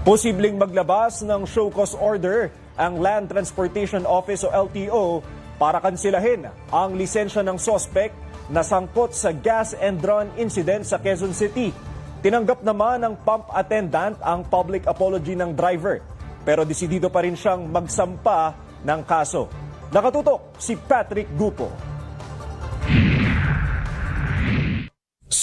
Posibleng maglabas ng show cause order ang Land Transportation Office o LTO para kansilahin ang lisensya ng sospek na sangkot sa gas and run incident sa Quezon City. Tinanggap naman ng pump attendant ang public apology ng driver, pero desidido pa rin siyang magsampa ng kaso. Nakatutok si Patrick Gupo.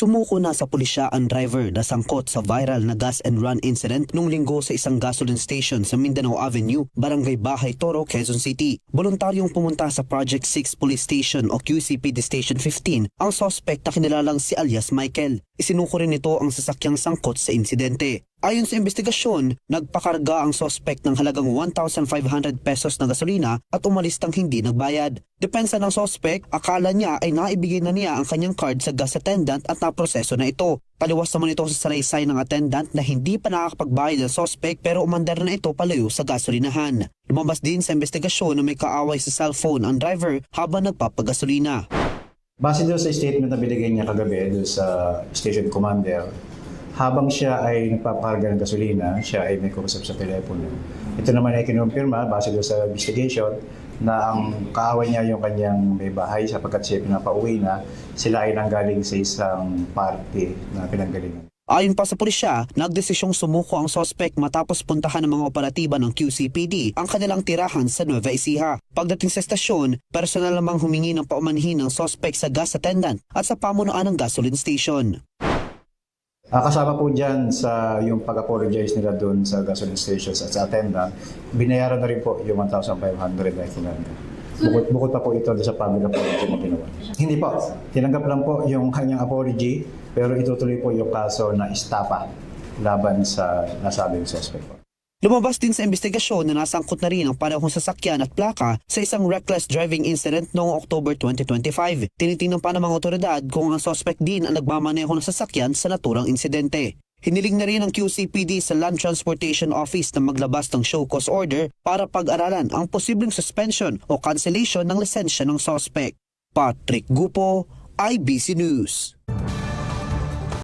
Sumuko na sa pulisya ang driver na sangkot sa viral na gas and run incident nung linggo sa isang gasoline station sa Mindanao Avenue, Barangay Bahay Toro, Quezon City. Voluntaryong pumunta sa Project 6 Police Station o QCPD Station 15 ang suspect na kinilalang si alias Michael. Isinuko rin nito ang sasakyang sangkot sa insidente. Ayon sa investigasyon, nagpakarga ang suspect ng halagang 1,500 pesos na gasolina at umalis nang hindi nagbayad. Depensa ng suspect, akala niya ay naibigay na niya ang kanyang card sa gas attendant at naproseso na ito. Taliwas naman ito sa salaysay ng attendant na hindi pa nakakapagbayad ng suspect pero umandar na ito palayo sa gasolinahan. Lumabas din sa investigasyon na may kaaway sa cellphone ang driver habang nagpapagasolina. Base doon sa statement na binigay niya kagabi doon sa station commander, habang siya ay nagpapakarga ng gasolina, siya ay may kausap sa telepono. Ito naman ay kinumpirma base doon sa investigation na ang kaaway niya yung kanyang may bahay sapagkat siya pinapauwi na, sila ay nanggaling sa isang party na pinanggalingan. Ayon pa sa pulisya, nagdesisyong sumuko ang suspect matapos puntahan ng mga operatiba ng QCPD ang kanilang tirahan sa Nueva Ecija. Pagdating sa estasyon, personal namang humingi ng paumanhin ng suspect sa gas attendant at sa pamunuan ng gasoline station. Kasama po dyan sa yung pag-apologize nila doon sa gasoline stations at sa attendant, binayaran na rin po yung 1,500 na itinanggap. Bukod pa po ito sa public apology na ginawa. Hindi po, tinanggap lang po yung kanyang apology, pero itutuloy po yung kaso na estapa laban sa nasabing suspect. Lumabas din sa investigasyon na nasangkot na rin ang panahong sasakyan at plaka sa isang reckless driving incident noong October 2025. Tinitingnan pa ng mga otoridad kung ang suspect din ang nagmamaneho ng sasakyan sa naturang insidente. Hiniling na rin ng QCPD sa Land Transportation Office na maglabas ng show cause order para pag-aralan ang posibleng suspension o cancellation ng lisensya ng suspect. Patrick Gupo, IBC News.